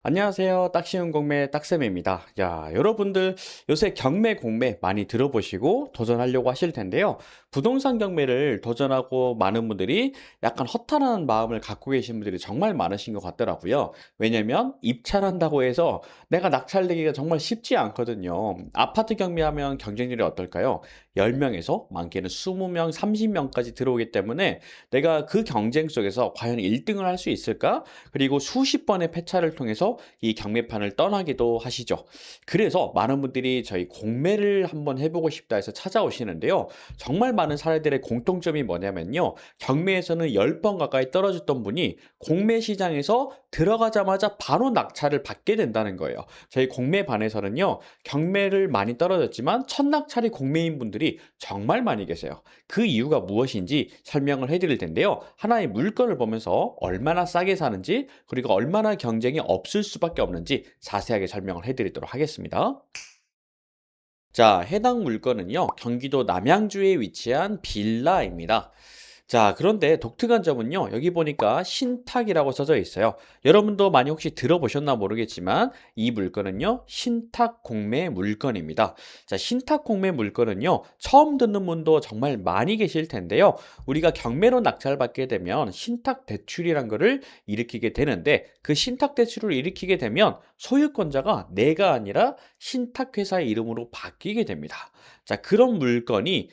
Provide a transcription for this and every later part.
안녕하세요. 딱 쉬운 공매 딱쌤입니다. 야, 여러분들 요새 경매 공매 많이 들어보시고 도전하려고 하실 텐데요. 부동산 경매를 도전하고 많은 분들이 약간 허탈한 마음을 갖고 계신 분들이 정말 많으신 것 같더라고요. 왜냐면 입찰한다고 해서 내가 낙찰되기가 정말 쉽지 않거든요. 아파트 경매하면 경쟁률이 어떨까요? 10명에서 많게는 20명, 30명까지 들어오기 때문에 내가 그 경쟁 속에서 과연 1등을 할 수 있을까? 그리고 수십 번의 패차를 통해서 이 경매판을 떠나기도 하시죠. 그래서 많은 분들이 저희 공매를 한번 해보고 싶다 해서 찾아오시는데요. 정말 많은 사례들의 공통점이 뭐냐면요. 경매에서는 10번 가까이 떨어졌던 분이 공매 시장에서 들어가자마자 바로 낙찰을 받게 된다는 거예요. 저희 공매반에서는요. 경매를 많이 떨어졌지만 첫 낙찰이 공매인 분들이 정말 많이 계세요. 그 이유가 무엇인지 설명을 해드릴 텐데요. 하나의 물건을 보면서 얼마나 싸게 사는지 그리고 얼마나 경쟁이 없을 수밖에 없는지 자세하게 설명을 해드리도록 하겠습니다. 자, 해당 물건은요, 경기도 남양주에 위치한 빌라입니다. 자, 그런데 독특한 점은요, 여기 보니까 신탁이라고 써져 있어요. 여러분도 많이 혹시 들어보셨나 모르겠지만, 이 물건은요, 신탁 공매 물건입니다. 자, 신탁 공매 물건은요, 처음 듣는 분도 정말 많이 계실 텐데요. 우리가 경매로 낙찰받게 되면 신탁 대출이란 거를 일으키게 되는데, 그 신탁 대출을 일으키게 되면 소유권자가 내가 아니라 신탁회사의 이름으로 바뀌게 됩니다. 자, 그런 물건이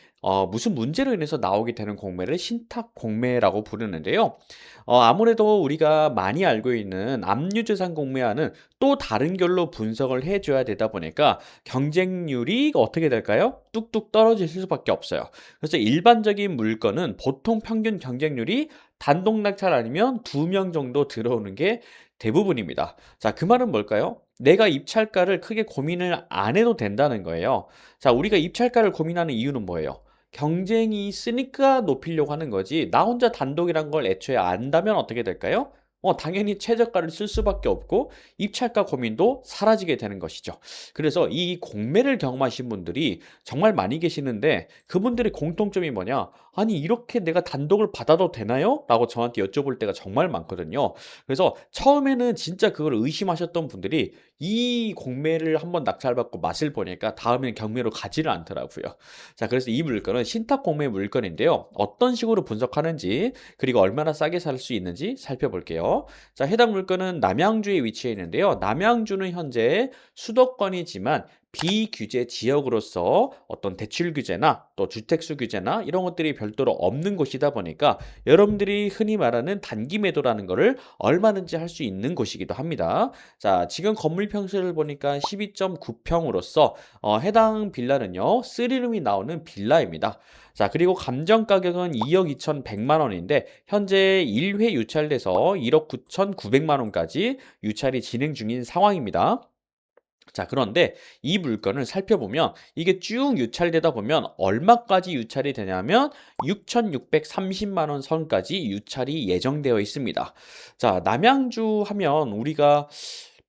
무슨 문제로 인해서 나오게 되는 공매를 신탁 공매라고 부르는데요. 아무래도 우리가 많이 알고 있는 압류재산 공매와는 또 다른 결로 분석을 해줘야 되다 보니까 경쟁률이 어떻게 될까요? 뚝뚝 떨어질 수밖에 없어요. 그래서 일반적인 물건은 보통 평균 경쟁률이 단독 낙찰 아니면 2명 정도 들어오는 게 대부분입니다. 자, 그 말은 뭘까요? 내가 입찰가를 크게 고민을 안 해도 된다는 거예요. 자, 우리가 입찰가를 고민하는 이유는 뭐예요? 경쟁이 있으니까 높이려고 하는 거지. 나 혼자 단독이란 걸 애초에 안다면 어떻게 될까요? 당연히 최저가를 쓸 수밖에 없고 입찰가 고민도 사라지게 되는 것이죠. 그래서 이 공매를 경험하신 분들이 정말 많이 계시는데 그분들의 공통점이 뭐냐? 아니, 이렇게 내가 단독을 받아도 되나요? 라고 저한테 여쭤볼 때가 정말 많거든요. 그래서 처음에는 진짜 그걸 의심하셨던 분들이 이 공매를 한번 낙찰받고 맛을 보니까 다음엔 경매로 가지를 않더라고요. 자, 그래서 이 물건은 신탁 공매 물건인데요. 어떤 식으로 분석하는지 그리고 얼마나 싸게 살 수 있는지 살펴볼게요. 자, 해당 물건은 남양주에 위치해 있는데요. 남양주는 현재 수도권이지만 비규제 지역으로서 어떤 대출 규제나 또 주택수 규제나 이런 것들이 별도로 없는 곳이다 보니까 여러분들이 흔히 말하는 단기 매도라는 것을 얼마든지 할 수 있는 곳이기도 합니다. 자, 지금 건물 평수를 보니까 12.9평으로서 해당 빌라는요, 3룸이 나오는 빌라입니다. 자, 그리고 감정 가격은 2억 2,100만 원인데 현재 1회 유찰돼서 1억 9,900만 원까지 유찰이 진행 중인 상황입니다. 자, 그런데 이 물건을 살펴보면 이게 쭉 유찰되다 보면 얼마까지 유찰이 되냐면 6,630만 원 선까지 유찰이 예정되어 있습니다. 자, 남양주 하면 우리가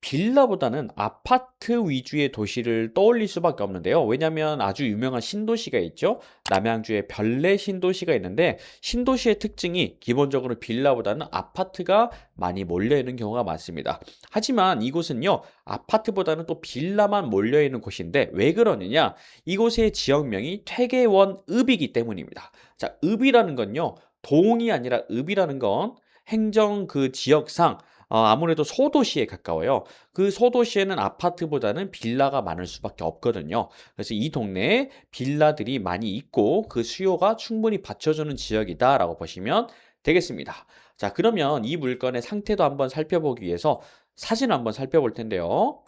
빌라보다는 아파트 위주의 도시를 떠올릴 수밖에 없는데요. 왜냐하면 아주 유명한 신도시가 있죠. 남양주에 별내 신도시가 있는데 신도시의 특징이 기본적으로 빌라보다는 아파트가 많이 몰려있는 경우가 많습니다. 하지만 이곳은요. 아파트보다는 또 빌라만 몰려있는 곳인데 왜 그러느냐? 이곳의 지역명이 퇴계원읍이기 때문입니다. 자, 읍이라는 건요. 동이 아니라 읍이라는 건 행정 그 지역상 아무래도 소도시에 가까워요. 그 소도시에는 아파트보다는 빌라가 많을 수밖에 없거든요. 그래서 이 동네에 빌라들이 많이 있고 그 수요가 충분히 받쳐주는 지역이다라고 보시면 되겠습니다. 자, 그러면 이 물건의 상태도 한번 살펴보기 위해서 사진 한번 살펴볼 텐데요.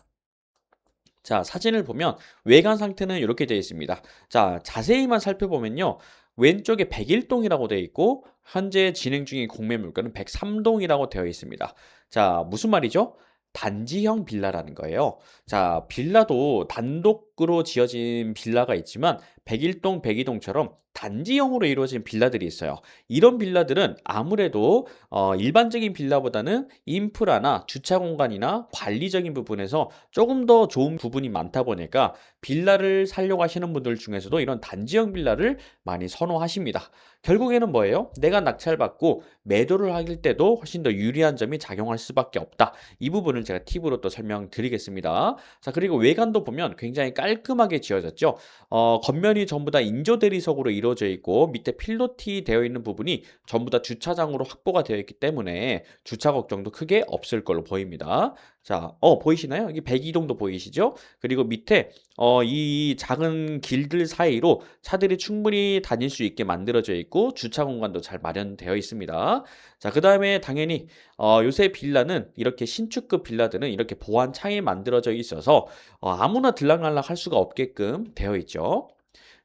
자, 사진을 보면 외관 상태는 이렇게 되어 있습니다. 자, 자세히만 살펴보면요. 왼쪽에 101동이라고 되어 있고 현재 진행 중인 공매 물건은 103동이라고 되어 있습니다. 자, 무슨 말이죠? 단지형 빌라라는 거예요. 자, 빌라도 단독 단독으로 지어진 빌라가 있지만 백일동, 백이동처럼 단지형으로 이루어진 빌라들이 있어요. 이런 빌라들은 아무래도 일반적인 빌라보다는 인프라나 주차 공간이나 관리적인 부분에서 조금 더 좋은 부분이 많다 보니까 빌라를 살려고 하시는 분들 중에서도 이런 단지형 빌라를 많이 선호하십니다. 결국에는 뭐예요? 내가 낙찰받고 매도를 할 때도 훨씬 더 유리한 점이 작용할 수밖에 없다. 이 부분을 제가 팁으로 또 설명드리겠습니다. 자, 그리고 외관도 보면 굉장히 깔끔하게 지어졌죠. 겉면이 전부 다 인조 대리석으로 이루어져 있고 밑에 필로티 되어 있는 부분이 전부 다 주차장으로 확보가 되어 있기 때문에 주차 걱정도 크게 없을 걸로 보입니다. 자, 보이시나요? 여기 백이동도 보이시죠? 그리고 밑에 이 작은 길들 사이로 차들이 충분히 다닐 수 있게 만들어져 있고 주차 공간도 잘 마련되어 있습니다. 자, 그 다음에 당연히 요새 빌라는 이렇게 신축급 빌라들은 이렇게 보안 창이 만들어져 있어서 아무나 들락날락 할 수가 없게끔 되어 있죠.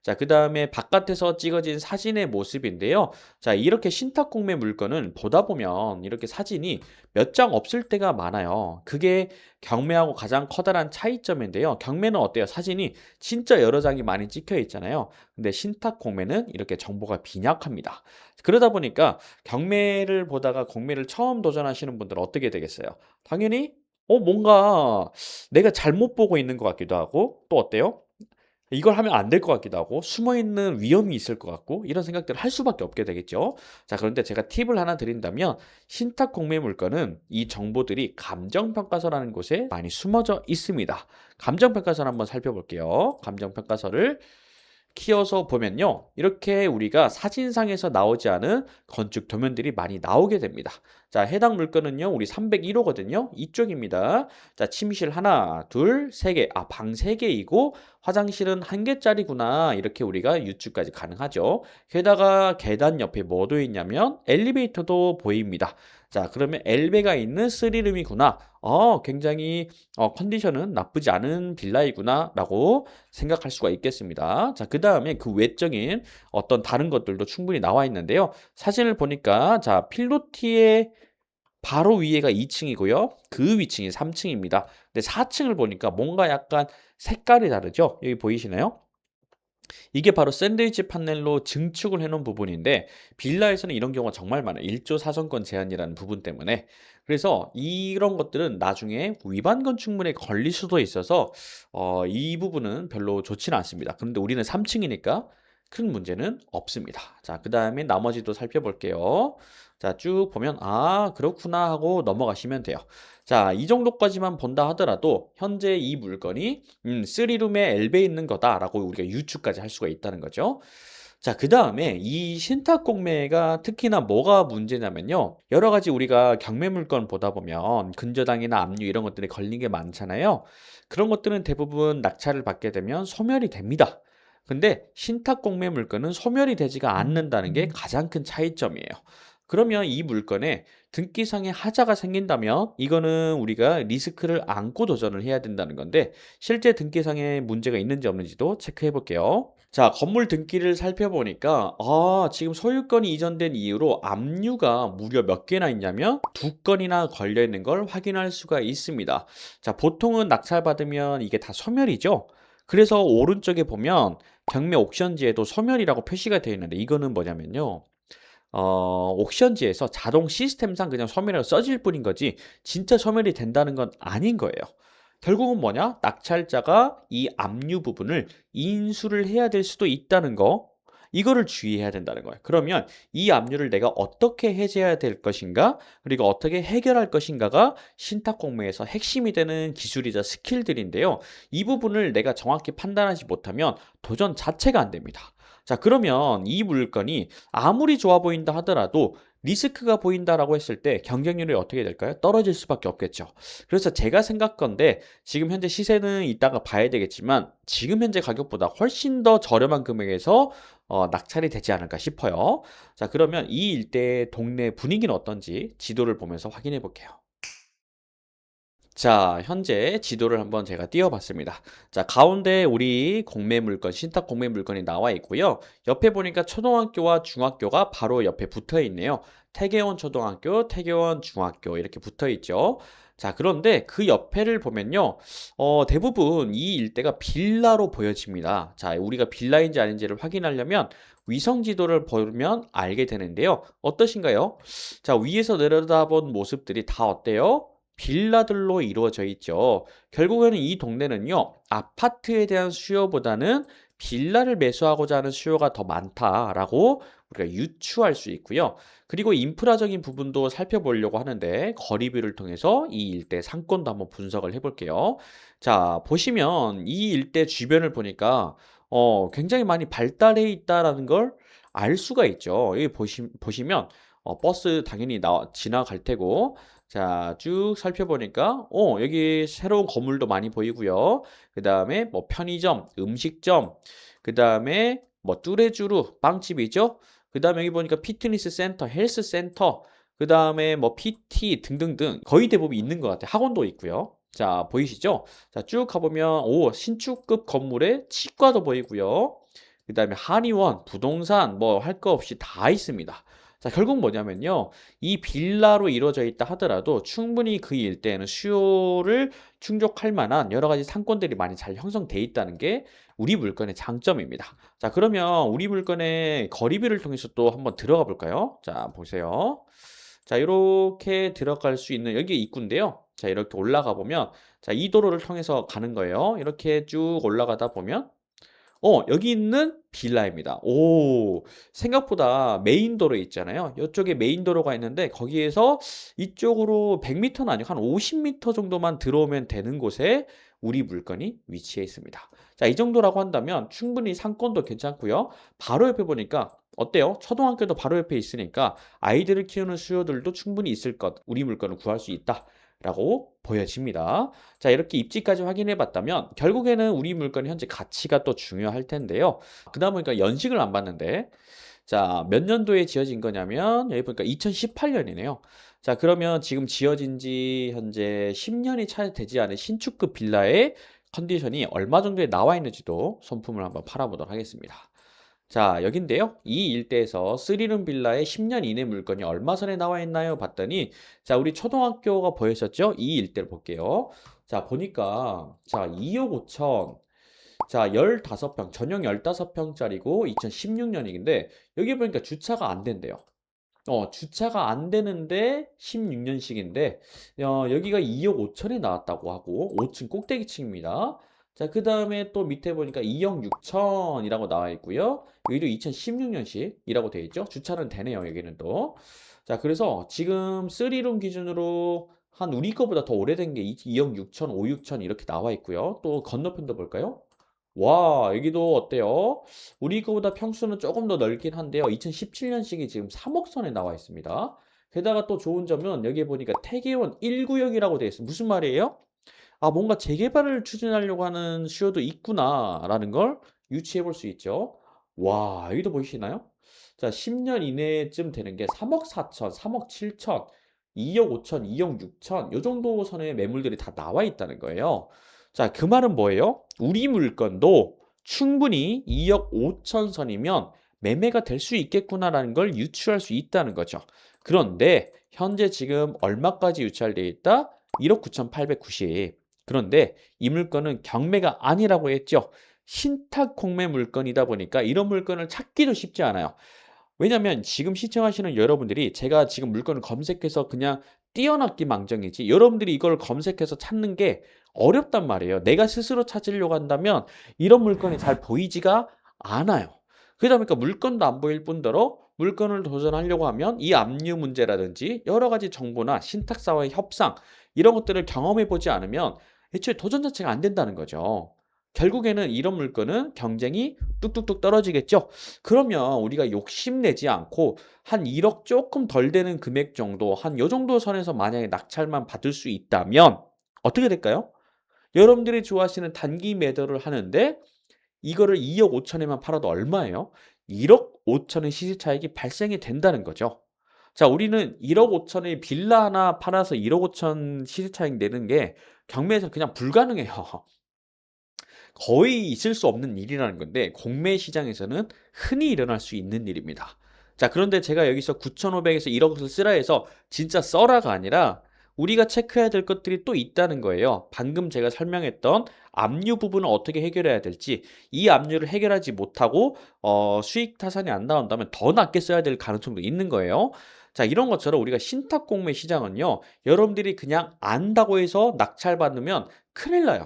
자, 그 다음에 바깥에서 찍어진 사진의 모습인데요. 자, 이렇게 신탁 공매 물건은 보다 보면 이렇게 사진이 몇 장 없을 때가 많아요. 그게 경매하고 가장 커다란 차이점인데요. 경매는 어때요? 사진이 진짜 여러 장이 많이 찍혀 있잖아요. 근데 신탁 공매는 이렇게 정보가 빈약합니다. 그러다 보니까 경매를 보다가 공매를 처음 도전하시는 분들은 어떻게 되겠어요? 당연히 뭔가 내가 잘못 보고 있는 것 같기도 하고 또 어때요? 이걸 하면 안 될 것 같기도 하고 숨어있는 위험이 있을 것 같고 이런 생각들을 할 수밖에 없게 되겠죠. 자, 그런데 제가 팁을 하나 드린다면 신탁 공매 물건은 이 정보들이 감정평가서라는 곳에 많이 숨어져 있습니다. 감정평가서를 한번 살펴볼게요. 감정평가서를 키워서 보면요. 이렇게 우리가 사진상에서 나오지 않은 건축 도면들이 많이 나오게 됩니다. 자, 해당 물건은요. 우리 301호거든요. 이쪽입니다. 자, 침실 하나, 둘, 세 개. 방 세 개이고 화장실은 한 개짜리구나. 이렇게 우리가 유추까지 가능하죠. 게다가 계단 옆에 뭐도 있냐면 엘리베이터도 보입니다. 자, 그러면 엘베가 있는 3룸이구나. 굉장히 컨디션은 나쁘지 않은 빌라이구나 라고 생각할 수가 있겠습니다. 자, 그 다음에 그 외적인 어떤 다른 것들도 충분히 나와 있는데요. 사진을 보니까 자, 필로티의 바로 위에가 2층이고요. 그 위층이 3층입니다. 근데 4층을 보니까 뭔가 약간 색깔이 다르죠? 여기 보이시나요? 이게 바로 샌드위치 판넬로 증축을 해놓은 부분인데 빌라에서는 이런 경우가 정말 많아요. 1조 사정권 제한이라는 부분 때문에. 그래서 이런 것들은 나중에 위반 건축물에 걸릴 수도 있어서 이 부분은 별로 좋지는 않습니다. 그런데 우리는 3층이니까 큰 문제는 없습니다. 자, 그 다음에 나머지도 살펴볼게요. 자, 쭉 보면 그렇구나 하고 넘어가시면 돼요. 자, 이 정도까지만 본다 하더라도 현재 이 물건이 3룸에 엘베 있는 거다라고 우리가 유추까지 할 수가 있다는 거죠. 자, 그 다음에 이 신탁 공매가 특히나 뭐가 문제냐면요. 여러 가지 우리가 경매 물건 보다 보면 근저당이나 압류 이런 것들이 걸린 게 많잖아요. 그런 것들은 대부분 낙찰을 받게 되면 소멸이 됩니다. 근데 신탁 공매 물건은 소멸이 되지가 않는다는 게 가장 큰 차이점이에요. 그러면 이 물건에 등기상의 하자가 생긴다면 이거는 우리가 리스크를 안고 도전을 해야 된다는 건데 실제 등기상에 문제가 있는지 없는지도 체크해 볼게요. 자, 건물 등기를 살펴보니까 지금 소유권이 이전된 이후로 압류가 무려 몇 개나 있냐면 2건이나 걸려 있는 걸 확인할 수가 있습니다. 자, 보통은 낙찰받으면 이게 다 소멸이죠. 그래서 오른쪽에 보면 경매 옥션지에도 소멸이라고 표시가 되어 있는데 이거는 뭐냐면요. 옥션지에서 자동 시스템상 그냥 소멸이라고 써질 뿐인 거지 진짜 소멸이 된다는 건 아닌 거예요. 결국은 뭐냐? 낙찰자가 이 압류 부분을 인수를 해야 될 수도 있다는 거. 이거를 주의해야 된다는 거예요. 그러면 이 압류를 내가 어떻게 해제해야 될 것인가, 그리고 어떻게 해결할 것인가가 신탁 공매에서 핵심이 되는 기술이자 스킬들인데요. 이 부분을 내가 정확히 판단하지 못하면 도전 자체가 안 됩니다. 자, 그러면 이 물건이 아무리 좋아 보인다 하더라도 리스크가 보인다라고 했을 때 경쟁률이 어떻게 될까요? 떨어질 수밖에 없겠죠. 그래서 제가 생각건데 지금 현재 시세는 이따가 봐야 되겠지만 지금 현재 가격보다 훨씬 더 저렴한 금액에서 낙찰이 되지 않을까 싶어요. 자, 그러면 이 일대의 동네 분위기는 어떤지 지도를 보면서 확인해 볼게요. 자, 현재 지도를 한번 제가 띄워봤습니다. 자, 가운데 우리 공매 물건, 신탁 공매 물건이 나와 있고요. 옆에 보니까 초등학교와 중학교가 바로 옆에 붙어 있네요. 태계원 초등학교, 태계원 중학교 이렇게 붙어 있죠. 자, 그런데 그 옆에를 보면요. 대부분 이 일대가 빌라로 보여집니다. 자, 우리가 빌라인지 아닌지를 확인하려면 위성 지도를 보면 알게 되는데요. 어떠신가요? 자, 위에서 내려다본 모습들이 다 어때요? 빌라들로 이루어져 있죠. 결국에는 이 동네는요, 아파트에 대한 수요보다는 빌라를 매수하고자 하는 수요가 더 많다라고 우리가 유추할 수 있고요. 그리고 인프라적인 부분도 살펴보려고 하는데 거리뷰를 통해서 이 일대 상권도 한번 분석을 해볼게요. 자, 보시면 이 일대 주변을 보니까 굉장히 많이 발달해 있다라는 걸 알 수가 있죠. 여기 보시면 버스 당연히 지나갈 테고, 자, 쭉 살펴보니까 여기 새로운 건물도 많이 보이고요. 그 다음에 뭐 편의점, 음식점, 그 다음에 뭐 뚜레쥬르 빵집이죠. 그 다음에 여기 보니까 피트니스 센터, 헬스 센터, 그 다음에 뭐 PT 등등등 거의 대부분 있는 것 같아요. 학원도 있고요. 자, 보이시죠? 자, 쭉 가보면 신축급 건물에 치과도 보이고요. 그 다음에 한의원, 부동산 뭐 할 거 없이 다 있습니다. 자, 결국 뭐냐면요. 이 빌라로 이루어져 있다 하더라도 충분히 그 일대에는 수요를 충족할 만한 여러 가지 상권들이 많이 잘 형성돼 있다는 게 우리 물건의 장점입니다. 자, 그러면 우리 물건의 거리비를 통해서 또 한번 들어가 볼까요? 자, 보세요. 자, 이렇게 들어갈 수 있는 여기 입구인데요. 자, 이렇게 올라가 보면 자, 이 도로를 통해서 가는 거예요. 이렇게 쭉 올라가다 보면 여기 있는 빌라입니다. 오, 생각보다 메인 도로 있잖아요. 이쪽에 메인 도로가 있는데 거기에서 이쪽으로 100m는 아니고 한 50m 정도만 들어오면 되는 곳에 우리 물건이 위치해 있습니다. 자, 이 정도라고 한다면 충분히 상권도 괜찮고요. 바로 옆에 보니까 어때요? 초등학교도 바로 옆에 있으니까 아이들을 키우는 수요들도 충분히 있을 것. 우리 물건을 구할 수 있다. 라고 보여집니다. 자, 이렇게 입지까지 확인해 봤다면 결국에는 우리 물건이 현재 가치가 또 중요할 텐데요. 그다음 보니까 연식을 안 봤는데 자, 몇 년도에 지어진 거냐면 여기 보니까 2018년이네요. 자, 그러면 지금 지어진 지 현재 10년이 채 되지 않은 신축급 빌라의 컨디션이 얼마 정도에 나와 있는지도 손품을 한번 팔아보도록 하겠습니다. 자, 여긴데요. 이 일대에서 쓰리룸 빌라의 10년 이내 물건이 얼마 선에 나와 있나요? 봤더니 자, 우리 초등학교가 보이셨죠? 이 일대를 볼게요. 자, 보니까 자, 2억 5천. 자, 15평, 전용 15평짜리고 2016년인데 여기 보니까 주차가 안 된대요. 주차가 안 되는데 16년식인데 여기가 2억 5천에 나왔다고 하고 5층 꼭대기층입니다. 자, 그 다음에 또 밑에 보니까 2억 6천이라고 나와 있고요. 여기도 2016년식이라고 되어 있죠. 주차는 되네요, 여기는 또. 자, 그래서 지금 3룸 기준으로 한 우리 거보다 더 오래된 게 2억 6천, 5, 6천 이렇게 나와 있고요. 또 건너편도 볼까요? 와, 여기도 어때요? 우리 거보다 평수는 조금 더 넓긴 한데요. 2017년식이 지금 3억 선에 나와 있습니다. 게다가 또 좋은 점은 여기에 보니까 태계원 1구역이라고 되어 있어요. 무슨 말이에요? 아, 뭔가 재개발을 추진하려고 하는 수요도 있구나라는 걸 유추해 볼 수 있죠. 와, 여기도 보이시나요? 자, 10년 이내쯤 되는 게 3억 4천, 3억 7천, 2억 5천, 2억 6천, 요 정도 선의 매물들이 다 나와 있다는 거예요. 자, 그 말은 뭐예요? 우리 물건도 충분히 2억 5천 선이면 매매가 될 수 있겠구나라는 걸 유추할 수 있다는 거죠. 그런데 현재 지금 얼마까지 유찰되어 있다? 1억 9,890. 그런데 이 물건은 경매가 아니라고 했죠. 신탁 공매 물건이다 보니까 이런 물건을 찾기도 쉽지 않아요. 왜냐면 지금 시청하시는 여러분들이 제가 지금 물건을 검색해서 그냥 띄어넣기 망정이지 여러분들이 이걸 검색해서 찾는 게 어렵단 말이에요. 내가 스스로 찾으려고 한다면 이런 물건이 잘 보이지가 않아요. 그러다 보니까 물건도 안 보일 뿐더러 물건을 도전하려고 하면 이 압류 문제라든지 여러 가지 정보나 신탁사와의 협상 이런 것들을 경험해 보지 않으면 애초에 도전 자체가 안 된다는 거죠. 결국에는 이런 물건은 경쟁이 뚝뚝뚝 떨어지겠죠. 그러면 우리가 욕심내지 않고 한 1억 조금 덜 되는 금액 정도, 한 요 정도 선에서 만약에 낙찰만 받을 수 있다면 어떻게 될까요? 여러분들이 좋아하시는 단기 매도를 하는데 이거를 2억 5천에만 팔아도 얼마예요? 1억 5천의 시세 차익이 발생이 된다는 거죠. 자, 우리는 1억 5천의 빌라 하나 팔아서 1억 5천 시세 차익 내는 게 경매에서 그냥 불가능해요. 거의 있을 수 없는 일이라는 건데 공매 시장에서는 흔히 일어날 수 있는 일입니다. 자, 그런데 제가 여기서 9,500에서 1억을 쓰라 해서 진짜 써라가 아니라 우리가 체크해야 될 것들이 또 있다는 거예요. 방금 제가 설명했던 압류 부분을 어떻게 해결해야 될지, 이 압류를 해결하지 못하고 수익 타산이 안 나온다면 더 낮게 써야 될 가능성도 있는 거예요. 자, 이런 것처럼 우리가 신탁 공매 시장은요, 여러분들이 그냥 안다고 해서 낙찰받으면 큰일 나요.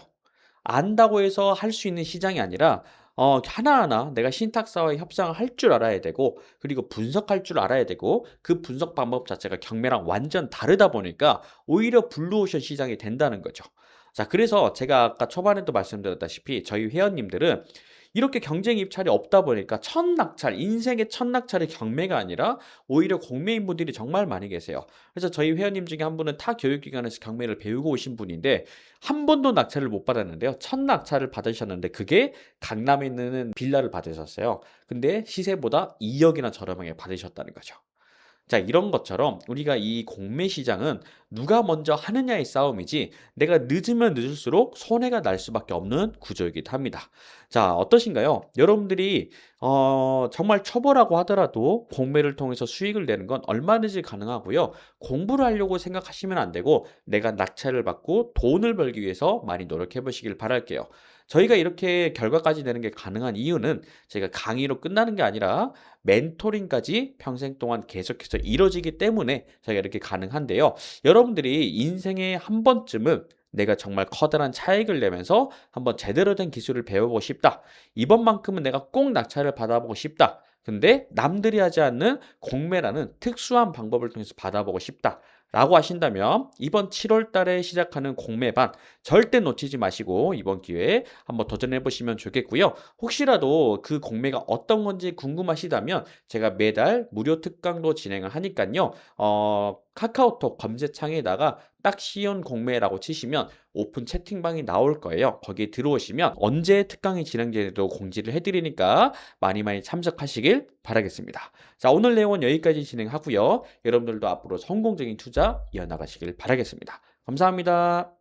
안다고 해서 할 수 있는 시장이 아니라 하나하나 내가 신탁사와 협상을 할 줄 알아야 되고, 그리고 분석할 줄 알아야 되고, 그 분석 방법 자체가 경매랑 완전 다르다 보니까 오히려 블루오션 시장이 된다는 거죠. 자, 그래서 제가 아까 초반에도 말씀드렸다시피 저희 회원님들은 이렇게 경쟁 입찰이 없다 보니까 첫 낙찰, 인생의 첫 낙찰이 경매가 아니라 오히려 공매인 분들이 정말 많이 계세요. 그래서 저희 회원님 중에 한 분은 타 교육기관에서 경매를 배우고 오신 분인데 한 번도 낙찰을 못 받았는데요. 첫 낙찰을 받으셨는데 그게 강남에 있는 빌라를 받으셨어요. 근데 시세보다 2억이나 저렴하게 받으셨다는 거죠. 자, 이런 것처럼 우리가 이 공매 시장은 누가 먼저 하느냐의 싸움이지, 내가 늦으면 늦을수록 손해가 날 수밖에 없는 구조이기도 합니다. 자, 어떠신가요? 여러분들이 정말 초보라고 하더라도 공매를 통해서 수익을 내는 건 얼마든지 가능하고요. 공부를 하려고 생각하시면 안 되고 내가 낙찰을 받고 돈을 벌기 위해서 많이 노력해 보시길 바랄게요. 저희가 이렇게 결과까지 내는 게 가능한 이유는 제가 강의로 끝나는 게 아니라 멘토링까지 평생 동안 계속해서 이루어지기 때문에 저희가 이렇게 가능한데요. 여러분들이 인생에 한 번쯤은 내가 정말 커다란 차익을 내면서 한번 제대로 된 기술을 배워보고 싶다. 이번만큼은 내가 꼭 낙찰을 받아보고 싶다. 근데 남들이 하지 않는 공매라는 특수한 방법을 통해서 받아보고 싶다. 라고 하신다면 이번 7월 달에 시작하는 공매반 절대 놓치지 마시고 이번 기회에 한번 도전해 보시면 좋겠고요. 혹시라도 그 공매가 어떤 건지 궁금하시다면 제가 매달 무료 특강도 진행을 하니까요. 카카오톡 검색창에다가 딱 시연 공매라고 치시면 오픈 채팅방이 나올 거예요. 거기에 들어오시면 언제 특강이 진행되도 공지를 해드리니까 많이 많이 참석하시길 바라겠습니다. 자, 오늘 내용은 여기까지 진행하고요. 여러분들도 앞으로 성공적인 투자 이어나가시길 바라겠습니다. 감사합니다.